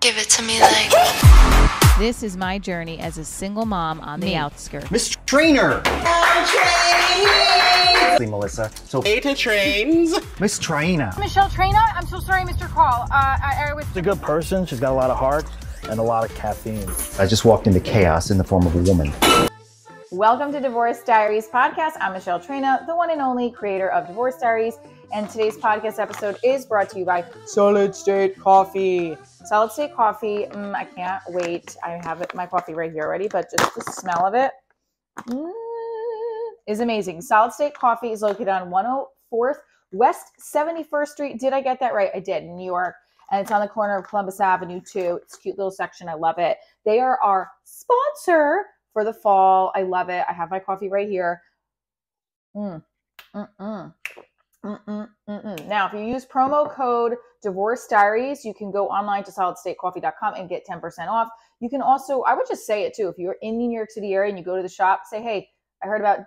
Give it to me like. This is my journey as a single mom on the outskirts. Miss Trainer! Trains! Melissa. So Beta trains. Miss Traina. Michelle Traina, I'm so sorry, Mr. Call. I was. She's a good person. She's got a lot of heart and a lot of caffeine. I just walked into chaos in the form of a woman. Welcome to Divorce Diaries podcast. I'm Michelle Traina, the one and only creator of Divorce Diaries. And today's podcast episode is brought to you by Solid State Coffee. Solid State Coffee, I can't wait. I have my coffee right here already, but just the smell of it is amazing. Solid State Coffee is located on 104th West 71st Street. Did I get that right? I did, in New York. And it's on the corner of Columbus Avenue, too. It's a cute little section. I love it. They are our sponsor for the fall. I love it. I have my coffee right here. Now, if you use promo code Divorce Diaries, you can go online to solidstatecoffee.com and get 10% off. You can also, I would just say it too, if you're in the New York City area and you go to the shop, say, hey, I heard about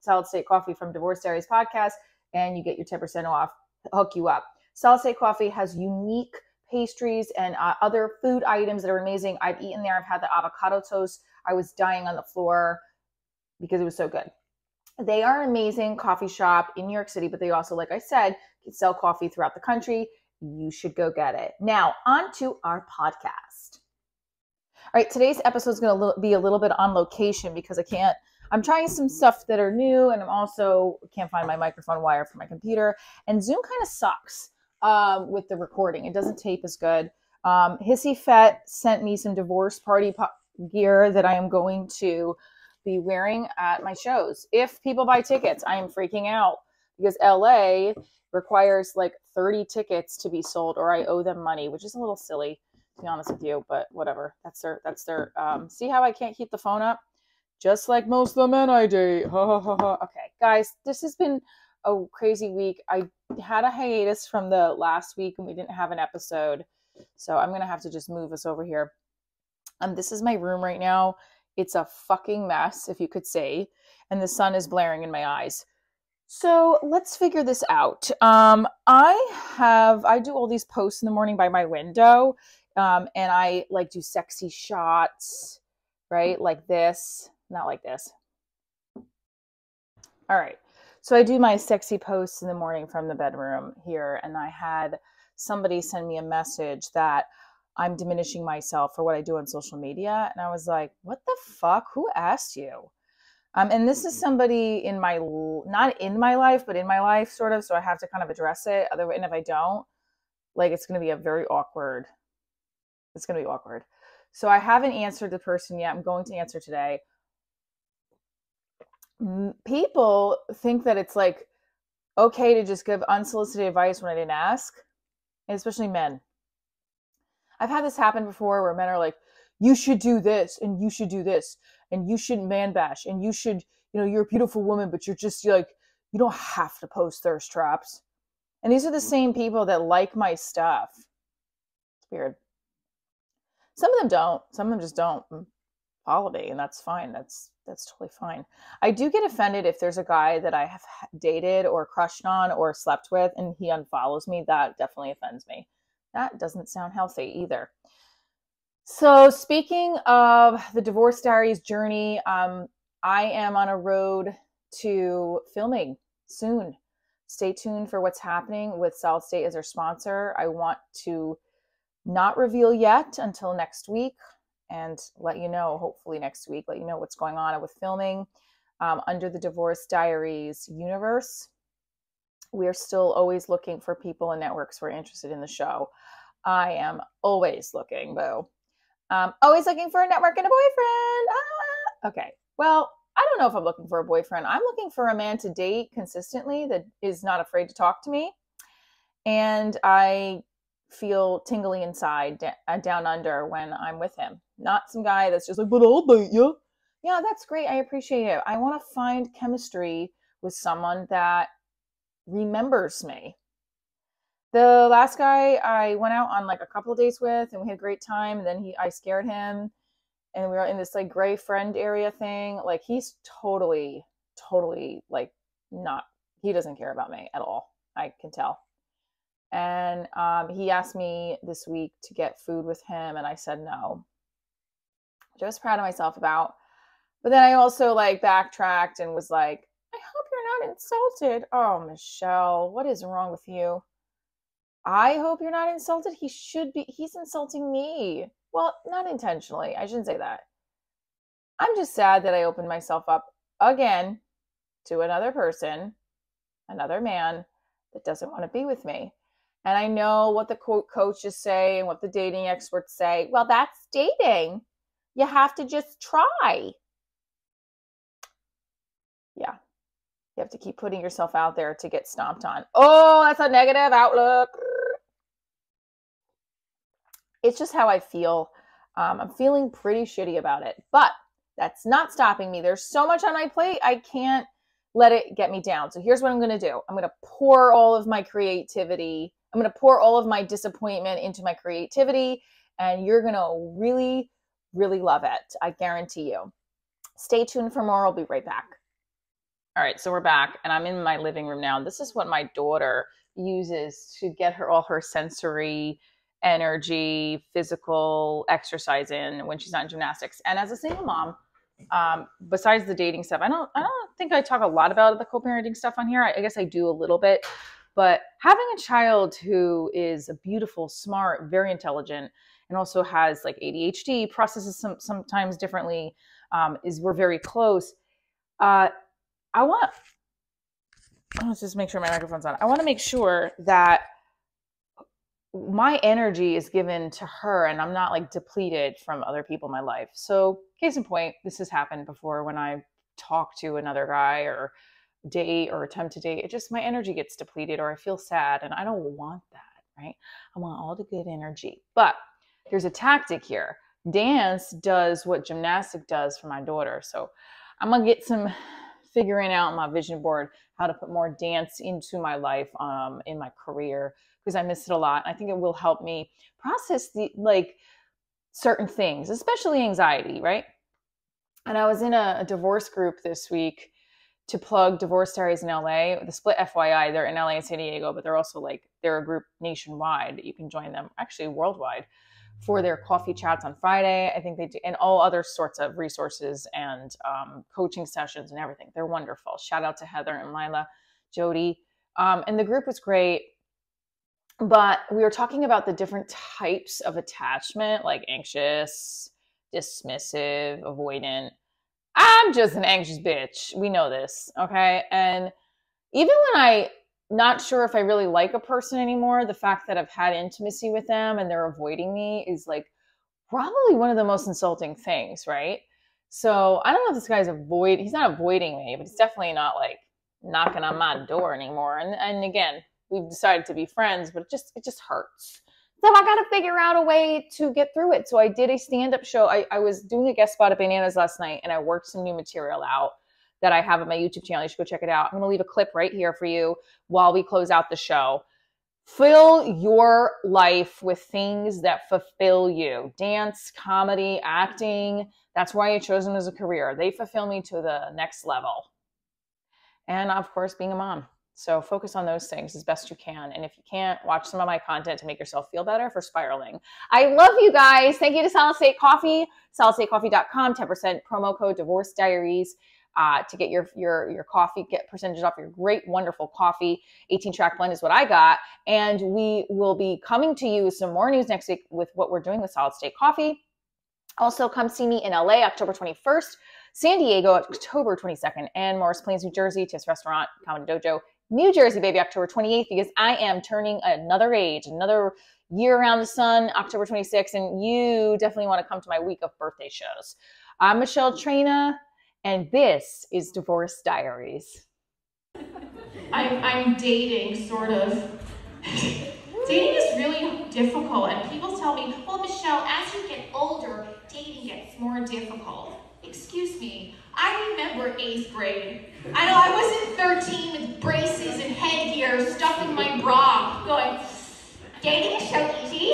Solid State Coffee from Divorce Diaries podcast, and you get your 10% off, hook you up. Solid State Coffee has unique pastries and other food items that are amazing. I've eaten there. I've had the avocado toast. I was dying on the floor because it was so good. They are an amazing coffee shop in New York City, but they also, like I said, can sell coffee throughout the country. You should go get it. Now, on to our podcast. All right, today's episode is going to be a little bit on location because I'm trying some stuff that are new, and I'm also can't find my microphone wire for my computer. And Zoom kind of sucks with the recording. It doesn't tape as good. Hissy Fett sent me some divorce party gear that I am going to be wearing at my shows. If people buy tickets, I am freaking out because LA requires like 30 tickets to be sold or I owe them money, which is a little silly to be honest with you, but whatever. That's their see how I can't keep the phone up? Just like most of the men I date. Okay, guys, this has been a crazy week. I had a hiatus from the last week and we didn't have an episode. So I'm going to have to just move us over here. This is my room right now. It's a fucking mess, if you could say, and the sun is blaring in my eyes. So let's figure this out. I do all these posts in the morning by my window, and I like do sexy shots, right? Like this, not like this. All right. So I do my sexy posts in the morning from the bedroom here, and I had somebody send me a message that I'm diminishing myself for what I do on social media. And I was like, what the fuck? Who asked you? And this is somebody in my, not in my life, but in my life sort of. So I have to kind of address it. Otherwise, and if I don't, like, it's going to be it's going to be awkward. So I haven't answered the person yet. I'm going to answer today. People think that it's like, okay to just give unsolicited advice when I didn't ask. And especially men. I've had this happen before where men are like, you should do this and you should do this and you shouldn't man bash and you should, you're a beautiful woman, but you're like, you don't have to post thirst traps. And these are the same people that like my stuff. It's weird. Some of them don't. Some of them just don't follow me, and that's fine. That's totally fine. I do get offended if there's a guy that I have dated or crushed on or slept with and he unfollows me. That definitely offends me. That doesn't sound healthy either. So speaking of the Divorce Diaries journey, I am on a road to filming soon. Stay tuned for what's happening with Solid State as our sponsor. I want to not reveal yet until next week and let you know, hopefully next week, let you know what's going on with filming under the Divorce Diaries universe. We are still always looking for people and networks who are interested in the show. I am always looking, boo. Always looking for a network and a boyfriend. Okay. Well, I don't know if I'm looking for a boyfriend. I'm looking for a man to date consistently that is not afraid to talk to me. And I feel tingly inside down under when I'm with him. Not some guy that's just like, but I'll date you. Yeah, that's great. I appreciate it. I want to find chemistry with someone that remembers me. The last guy I went out on like a couple of dates with and we had a great time. And then I scared him and we were in this like gray friend area thing. Like he's totally like not, he doesn't care about me at all. I can tell. And he asked me this week to get food with him, and I said no, which I was proud of myself about. But then I also like backtracked and was like, I hope you're not insulted. Oh, Michelle, what is wrong with you? I hope you're not insulted. He's insulting me. Well, not intentionally. I shouldn't say that. I'm just sad that I opened myself up again to another person, another man that doesn't want to be with me. And I know what the coaches say and what the dating experts say. Well, that's dating. You have to just try. Yeah. You have to keep putting yourself out there to get stomped on. Oh, that's a negative outlook. It's just how I feel. I'm feeling pretty shitty about it, but that's not stopping me. There's so much on my plate. I can't let it get me down. So here's what I'm going to do. I'm going to pour all of my creativity. I'm going to pour all of my disappointment into my creativity, and you're going to really, really love it. I guarantee you. Stay tuned for more. I'll be right back. All right, so we're back, and I'm in my living room now. This is what my daughter uses to get all her sensory energy, physical exercise in when she's not in gymnastics. And as a single mom, besides the dating stuff, I don't think I talk a lot about the co-parenting stuff on here. I guess I do a little bit, but having a child who is beautiful, smart, very intelligent, and also has like ADHD, processes sometimes differently, we're very close. Let's just make sure my microphone's on. I want to make sure that my energy is given to her and I'm not like depleted from other people in my life. So case in point, this has happened before when I talk to another guy or date or attempt to date. It just, my energy gets depleted or I feel sad and I don't want that, right? I want all the good energy. But there's a tactic here. Dance does what gymnastic does for my daughter. So I'm going to get some figuring out my vision board, how to put more dance into my life, in my career, because I miss it a lot. I think it will help me process certain things, especially anxiety, right? And I was in a divorce group this week to plug Divorce Diaries in LA. The split, FYI, they're in LA and San Diego, but they're also they're a group nationwide that you can join them, actually worldwide, for their coffee chats on Friday. I think they do, and all other sorts of resources and coaching sessions and everything. They're wonderful. Shout out to Heather and Lila, Jody. And the group was great. But we were talking about the different types of attachment, like anxious, dismissive, avoidant. I'm just an anxious bitch. We know this, okay? And even when I'm not sure if I really like a person anymore, the fact that I've had intimacy with them and they're avoiding me is probably one of the most insulting things, right? So I don't know if this guy's he's not avoiding me, but he's definitely not knocking on my door anymore. And again, we've decided to be friends, but it just hurts. So I got to figure out a way to get through it. So I did a stand-up show. I was doing a guest spot at Bananas last night, and I worked some new material out that I have on my YouTube channel. You should go check it out. I'm going to leave a clip right here for you while we close out the show. Fill your life with things that fulfill you. Dance, comedy, acting. That's why I chose them as a career. They fulfill me to the next level. And of course, being a mom. So focus on those things as best you can. And if you can't, watch some of my content to make yourself feel better for spiraling. I love you guys. Thank you to Solid State Coffee, solidstatecoffee.com, 10% promo code Divorce Diaries to get your coffee, get percentages off your great, wonderful coffee. 18-track blend is what I got. And we will be coming to you with some more news next week with what we're doing with Solid State Coffee. Also, come see me in LA, October 21st, San Diego, October 22nd, and Morris Plains, New Jersey, Tiff's Restaurant, Comedy Dojo, New Jersey, baby, October 28th, because I am turning another age, another year around the sun, October 26th, and you definitely want to come to my week of birthday shows. I'm Michelle Trina, and this is Divorce Diaries. I'm dating, sort of. Dating is really difficult, and people tell me, well, Michelle, as you get older, dating gets more difficult. Excuse me, I remember 8th grade. I know I wasn't 13 with braces and headgear stuck in my bra going, dating is so easy.